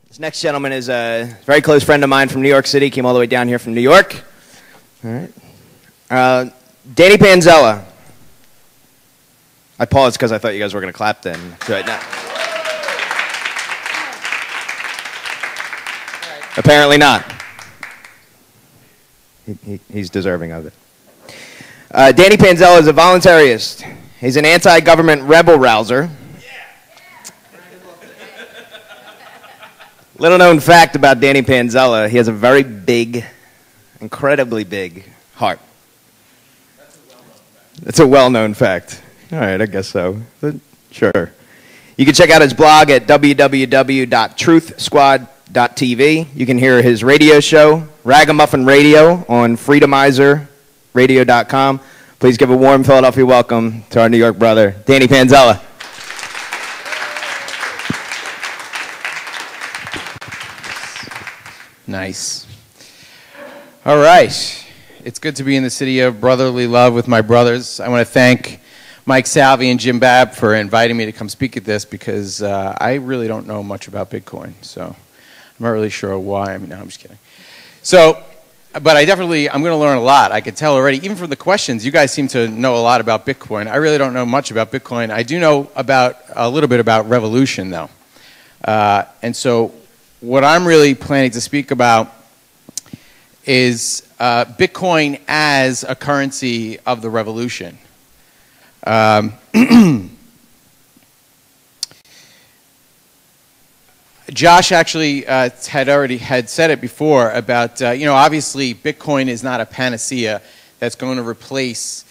This next gentleman is a very close friend of mine from New York City. Came all the way down here from New York. All right. Danny Panzella. I paused because I thought you guys were going to clap then. Right now. Apparently not. He's deserving of it. Danny Panzella is a voluntarist. He's an anti-government rebel-rouser. Little known fact about Danny Panzella, he has a very big, incredibly big heart. That's a well-known fact. All right, I guess so. But sure. You can check out his blog at www.truthsquad.tv. You can hear his radio show, Ragamuffin Radio, on freedomizerradio.com. Please give a warm Philadelphia welcome to our New York brother, Danny Panzella. Nice. All right. It's good to be in the city of brotherly love with my brothers. I want to thank Mike Salvi and Jim Babb for inviting me to come speak at this because I really don't know much about Bitcoin. So I'm not really sure why. No, I'm just kidding. So, but I'm going to learn a lot. I could tell already, even from the questions, you guys seem to know a lot about Bitcoin. I really don't know much about Bitcoin. I do know a little bit about revolution, though. And so what I'm really planning to speak about is Bitcoin as a currency of the revolution. Josh actually had said it before about, obviously Bitcoin is not a panacea that's going to replace,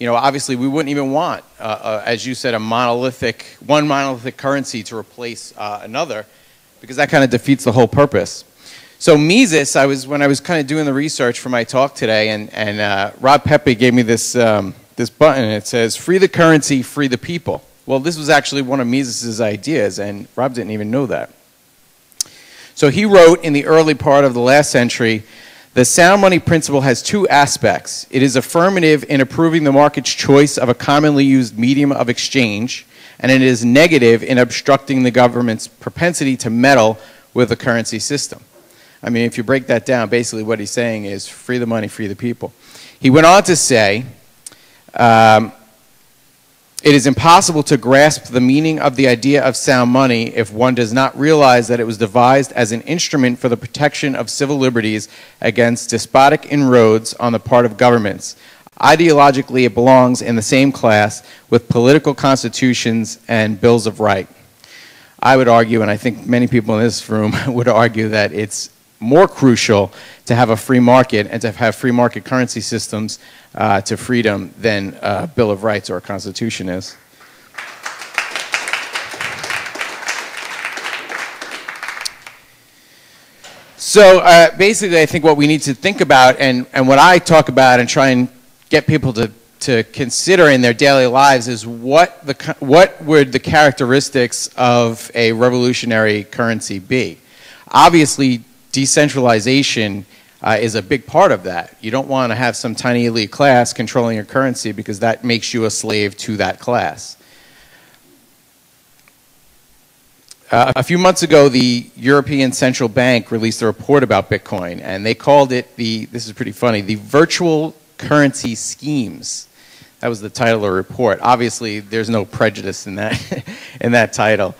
obviously we wouldn't even want, as you said, one monolithic currency to replace another, because that kind of defeats the whole purpose. So Mises, when I was kind of doing the research for my talk today, and Rob Pepe gave me this this button, and it says, "Free the currency, free the people." Well, this was actually one of Mises's ideas, and Rob didn't even know that. So he wrote in the early part of the last century, "The sound money principle has two aspects. It is affirmative in approving the market's choice of a commonly used medium of exchange, and it is negative in obstructing the government's propensity to meddle with the currency system." I mean, if you break that down, basically what he's saying is free the money, free the people. He went on to say, "It is impossible to grasp the meaning of the idea of sound money if one does not realize that it was devised as an instrument for the protection of civil liberties against despotic inroads on the part of governments. Ideologically, it belongs in the same class with political constitutions and bills of right." I would argue, and I think many people in this room would argue, that it's more crucial to have a free market and to have free market currency systems to freedom than a Bill of Rights or a Constitution is. So basically, I think what we need to think about, and what I talk about and try and get people to consider in their daily lives, is what would the characteristics of a revolutionary currency be? Obviously, decentralization is a big part of that. You don't want to have some tiny elite class controlling your currency, because that makes you a slave to that class. A few months ago, the European Central Bank released a report about Bitcoin, and they called it this is pretty funny, the virtual currency schemes. That was the title of the report. Obviously, there's no prejudice in that, in that title.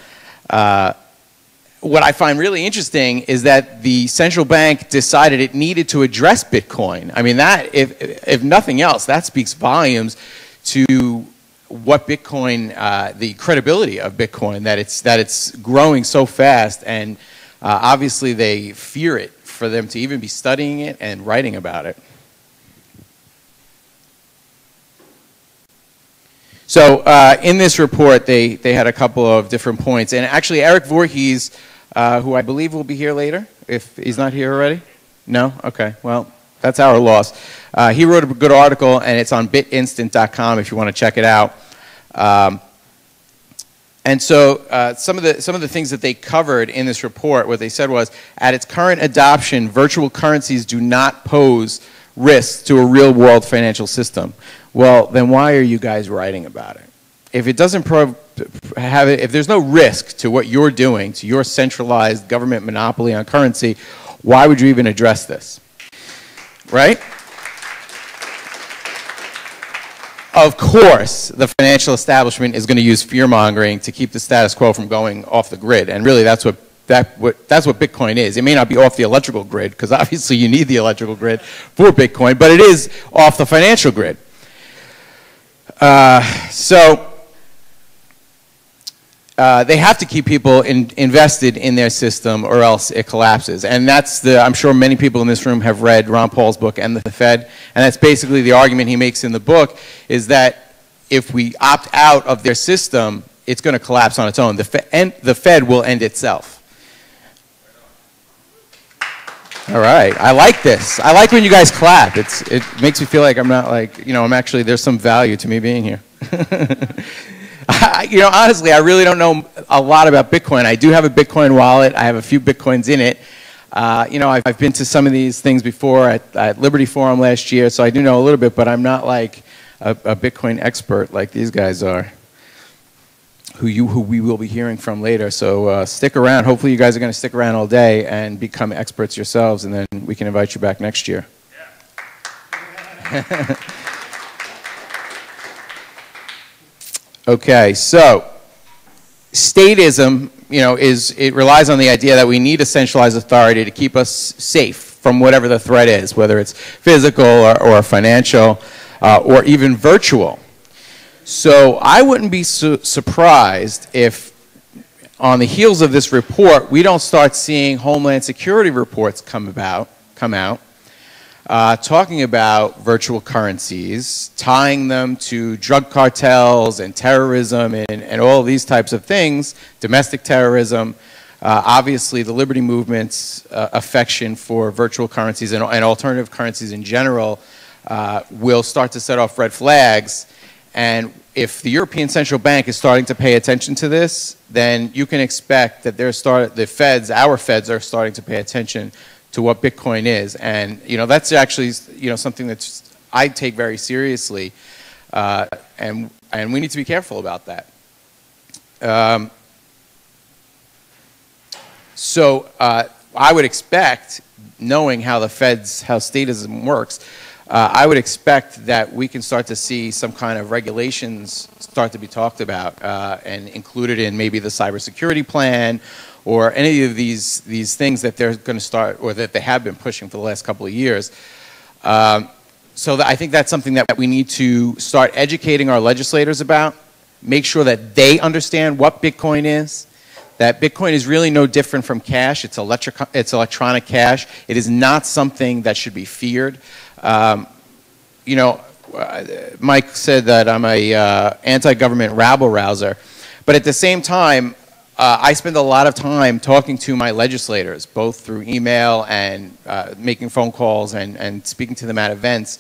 What I find really interesting is that the central bank decided it needed to address Bitcoin. I mean, that, if nothing else, that speaks volumes to what Bitcoin, the credibility of Bitcoin, that it's growing so fast, and obviously they fear it for them to even be studying it and writing about it. So in this report, they had a couple of different points. And actually, Eric Voorhees, who I believe will be here later, if he's not here already? No? Okay. Well, that's our loss. He wrote a good article, and it's on bitinstant.com if you want to check it out. And so some of the things that they covered in this report, what they said was, at its current adoption, virtual currencies do not pose risks to a real-world financial system. Well, then why are you guys writing about it? If it doesn't if there's no risk to what you're doing, to your centralized government monopoly on currency, why would you even address this? Right? Of course, the financial establishment is going to use fear-mongering to keep the status quo from going off the grid, and really that's what Bitcoin is. It may not be off the electrical grid, because obviously you need the electrical grid for Bitcoin, but it is off the financial grid. They have to keep people invested in their system, or else it collapses. And that's I'm sure many people in this room have read Ron Paul's book, End the Fed. And that's basically the argument he makes in the book, is that if we opt out of their system, it's going to collapse on its own. The Fed will end itself. All right, I like this. I like when you guys clap. It makes me feel like I'm not like, I'm actually, there's some value to me being here. Honestly, I really don't know a lot about Bitcoin. I do have a Bitcoin wallet. I have a few Bitcoins in it. I've been to some of these things before at Liberty Forum last year, so I do know a little bit, but I'm not like a Bitcoin expert like these guys are, who we will be hearing from later. So stick around. Hopefully you guys are going to stick around all day and become experts yourselves, and then we can invite you back next year. Yeah. Okay, so statism, it relies on the idea that we need a centralized authority to keep us safe from whatever the threat is, whether it's physical or financial or even virtual. So I wouldn't be surprised if on the heels of this report, we don't start seeing Homeland Security reports come out, talking about virtual currencies, tying them to drug cartels and terrorism and all these types of things, domestic terrorism. Obviously, the Liberty Movement's affection for virtual currencies and alternative currencies in general will start to set off red flags. And if the European Central Bank is starting to pay attention to this, then you can expect that our feds are starting to pay attention to what Bitcoin is. And that's actually something that I take very seriously, and we need to be careful about that. So I would expect, knowing how statism works, I would expect that we can start to see some kind of regulations start to be talked about and included in maybe the cybersecurity plan, or any of these things that they're going to start, or that they have been pushing for the last couple of years. So I think that's something that we need to start educating our legislators about, make sure that they understand what Bitcoin is, that Bitcoin is really no different from cash. It's electronic cash. It is not something that should be feared. Mike said that I'm a anti-government rabble-rouser, but at the same time, I spend a lot of time talking to my legislators, both through email and making phone calls and speaking to them at events,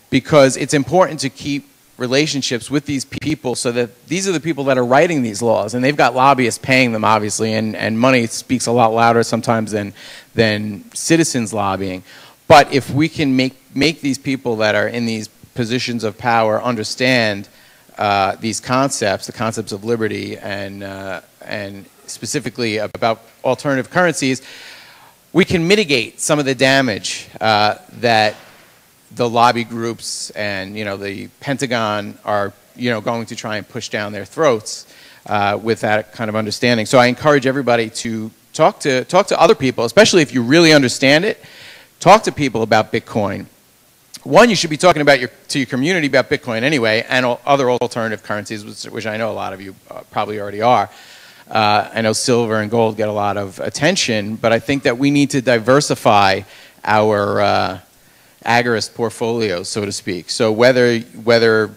because it's important to keep relationships with these people, so that these are the people that are writing these laws, and they've got lobbyists paying them, obviously, and money speaks a lot louder sometimes than citizens lobbying. But if we can make these people that are in these positions of power understand these concepts, the concepts of liberty, and specifically about alternative currencies, we can mitigate some of the damage that the lobby groups and the Pentagon are going to try and push down their throats with that kind of understanding. So I encourage everybody to talk to other people, especially if you really understand it. Talk to people about Bitcoin. One, you should be talking to your community about Bitcoin anyway, and other alternative currencies, which I know a lot of you probably already are. I know silver and gold get a lot of attention, but I think that we need to diversify our agorist portfolios, so to speak. So whether and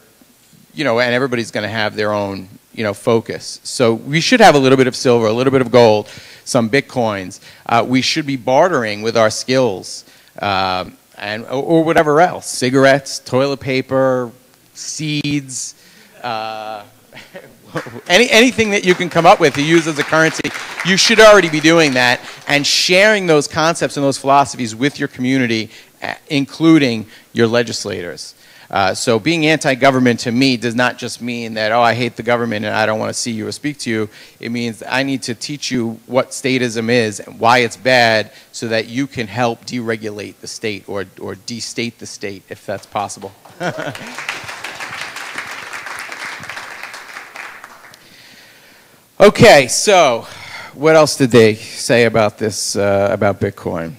everybody's going to have their own focus. So we should have a little bit of silver, a little bit of gold, some Bitcoins. We should be bartering with our skills. Or whatever else, cigarettes, toilet paper, seeds, anything that you can come up with to use as a currency, you should already be doing that and sharing those concepts and those philosophies with your community, including your legislators. So being anti-government to me does not just mean that, oh, I hate the government and I don't want to see you or speak to you. It means I need to teach you what statism is and why it's bad so that you can help deregulate the state or destate the state if that's possible. Okay, so what else did they say about this, about Bitcoin?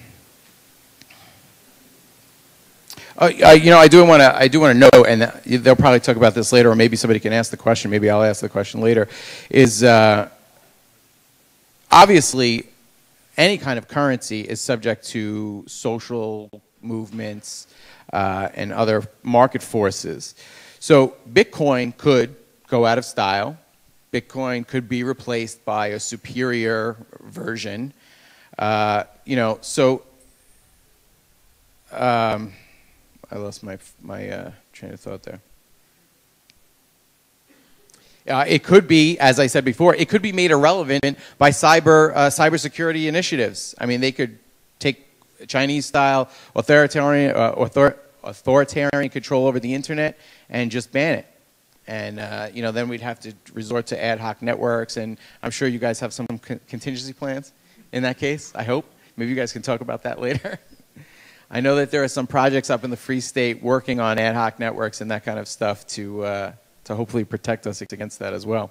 You know, I do want to know, and they'll probably talk about this later, or maybe somebody can ask the question. Maybe I'll ask the question later. Is obviously any kind of currency is subject to social movements and other market forces. So Bitcoin could go out of style. Bitcoin could be replaced by a superior version. You know, so. I lost my train of thought there. It could be, as I said before, it could be made irrelevant by cybersecurity initiatives. I mean, they could take Chinese-style authoritarian control over the internet and just ban it. And you know, then we'd have to resort to ad hoc networks. And I'm sure you guys have some contingency plans in that case. I hope. Maybe you guys can talk about that later. I know that there are some projects up in the Free State working on ad hoc networks and that kind of stuff to hopefully protect us against that as well.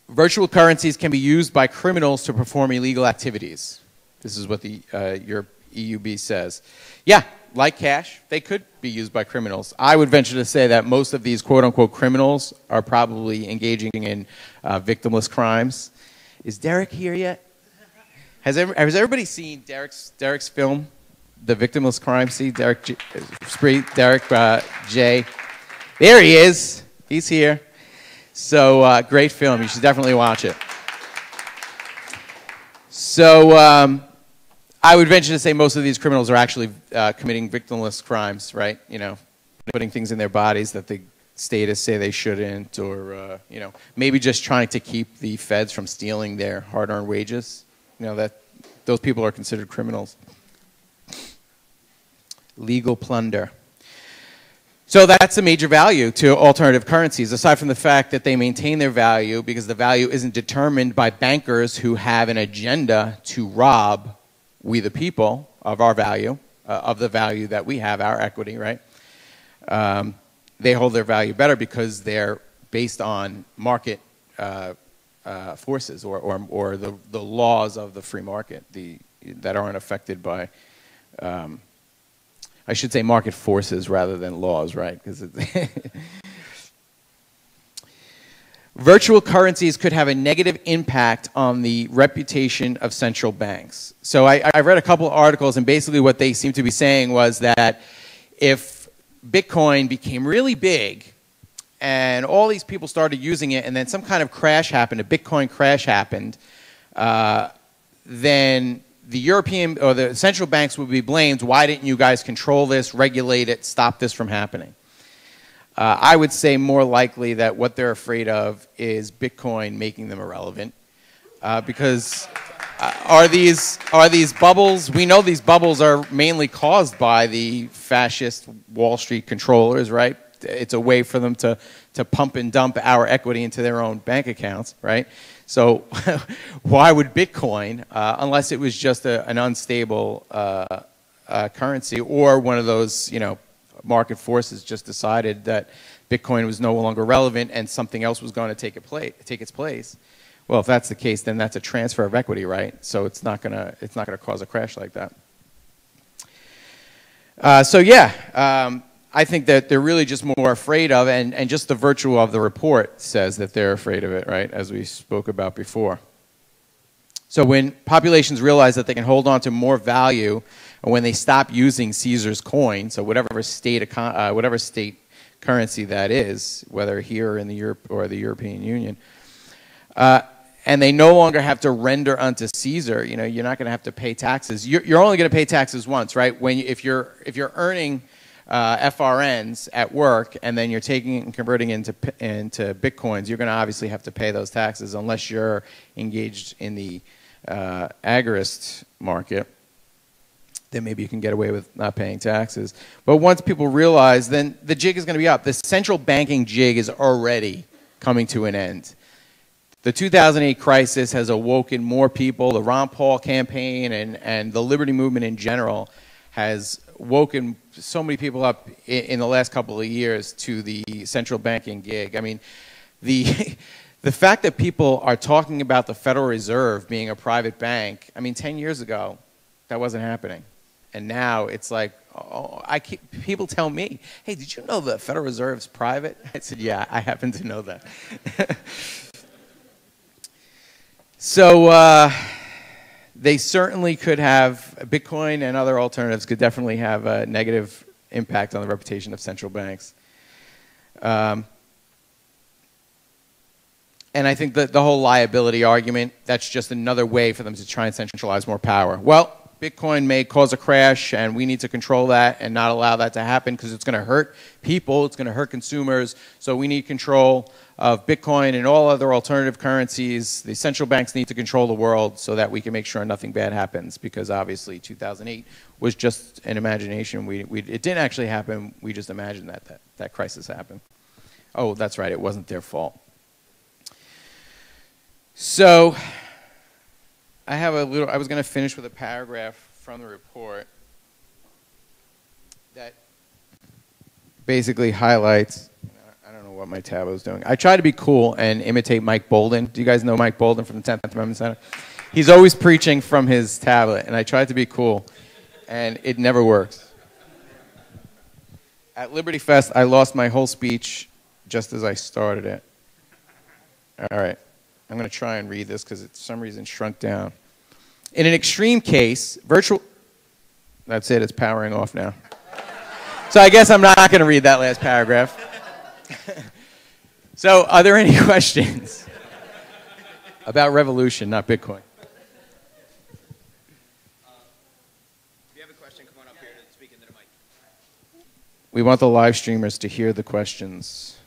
Virtual currencies can be used by criminals to perform illegal activities. This is what the your EUB says. Yeah, like cash, they could be used by criminals. I would venture to say that most of these quote-unquote criminals are probably engaging in victimless crimes. Is Derek here yet? Has everybody seen Derek's film, The Victimless Crime Scene? Derek J. There he is. He's here. So great film. You should definitely watch it. So I would venture to say most of these criminals are actually committing victimless crimes, right? You know, putting things in their bodies that the statists say they shouldn't, or you know, maybe just trying to keep the feds from stealing their hard-earned wages. You know, that those people are considered criminals. Legal plunder. So that's a major value to alternative currencies, aside from the fact that they maintain their value because the value isn't determined by bankers who have an agenda to rob we the people of our value, of the value that we have, our equity, right? They hold their value better because they're based on market forces or the laws of the free market that aren't affected by, I should say market forces rather than laws, right? Because virtual currencies could have a negative impact on the reputation of central banks. So I read a couple of articles, and basically what they seem to be saying was that if Bitcoin became really big and all these people started using it, and then some kind of crash happened, a Bitcoin crash happened, then the European or the central banks would be blamed. Why didn't you guys control this, regulate it, stop this from happening? I would say more likely that what they're afraid of is Bitcoin making them irrelevant, because are these bubbles? We know these bubbles are mainly caused by the fascist Wall Street controllers, right? It's a way for them to pump and dump our equity into their own bank accounts, right? So why would Bitcoin, unless it was just an unstable currency or one of those, you know, market forces just decided that Bitcoin was no longer relevant and something else was going to take its place? Well, if that's the case, then that's a transfer of equity, right? So it's not gonna cause a crash like that. So yeah. I think that they're really just more afraid of, and just the virtue of the report says that they're afraid of it, right, as we spoke about before. So when populations realize that they can hold on to more value, or when they stop using Caesar's coin, so whatever state currency that is, whether here in the Europe or the European Union, and they no longer have to render unto Caesar, you know, you're not going to have to pay taxes. You're only going to pay taxes once, right? If you're earning FRNs at work, and then you're taking it and converting into Bitcoins, you're going to obviously have to pay those taxes unless you're engaged in the agorist market. then maybe you can get away with not paying taxes. But once people realize, then the jig is going to be up. The central banking jig is already coming to an end. The 2008 crisis has awoken more people. The Ron Paul campaign and the Liberty Movement in general has woken so many people up in the last couple of years to the central banking gig. I mean, the fact that people are talking about the Federal Reserve being a private bank, I mean, 10 years ago, that wasn't happening. And now it's like, oh, people tell me, hey, did you know the Federal Reserve's private? I said, yeah, I happen to know that. So they certainly could have, BitCoin and other alternatives could definitely have a negative impact on the reputation of central banks. And I think that the whole liability argument, that's just another way for them to try and centralize more power. Well, Bitcoin may cause a crash, and we need to control that and not allow that to happen because it's going to hurt people, it's going to hurt consumers, so we need control of Bitcoin and all other alternative currencies. The central banks need to control the world so that we can make sure nothing bad happens, because obviously 2008 was just an imagination. It didn't actually happen. We just imagined that crisis happened. Oh, that's right. It wasn't their fault. So I have I was going to finish with a paragraph from the report that basically highlights, I don't know what my tab was doing. I try to be cool and imitate Mike Bolden. Do you guys know Mike Bolden from the 10th Amendment Center? He's always preaching from his tablet, and I tried to be cool, and it never works. At Liberty Fest, I lost my whole speech just as I started it. All right. I'm going to try and read this because it, for some reason, shrunk down. In an extreme case, that's it, it's powering off now. So I guess I'm not going to read that last paragraph. So are there any questions about revolution, not Bitcoin? If you have a question, come on up here and speak into the mic. We want the live streamers to hear the questions.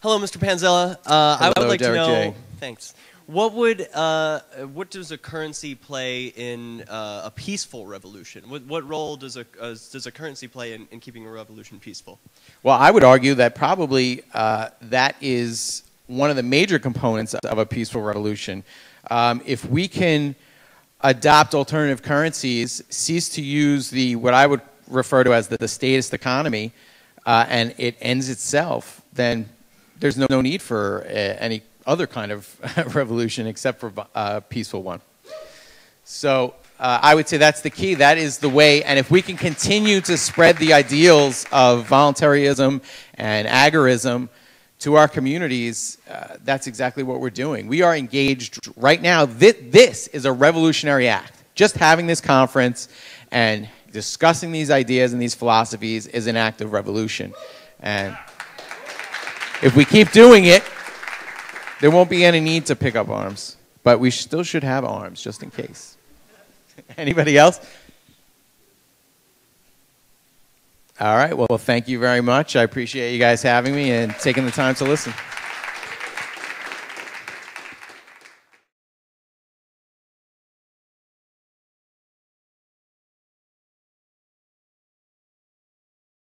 Hello, Mr. Panzella. I would like Derek to know. J. Thanks. What does a currency play in a peaceful revolution? What role does a currency play in keeping a revolution peaceful? Well, I would argue that probably that is one of the major components of a peaceful revolution. If we can adopt alternative currencies, cease to use what I would refer to as the statist economy, and it ends itself, then there's no need for any other kind of revolution except for a peaceful one. So I would say that's the key. That is the way. And if we can continue to spread the ideals of voluntarism and agorism to our communities, that's exactly what we're doing. We are engaged right now. This is a revolutionary act. Just having this conference and discussing these ideas and these philosophies is an act of revolution. And if we keep doing it, there won't be any need to pick up arms. But we still should have arms, just in case. Anybody else? All right. Well, thank you very much. I appreciate you guys having me and taking the time to listen.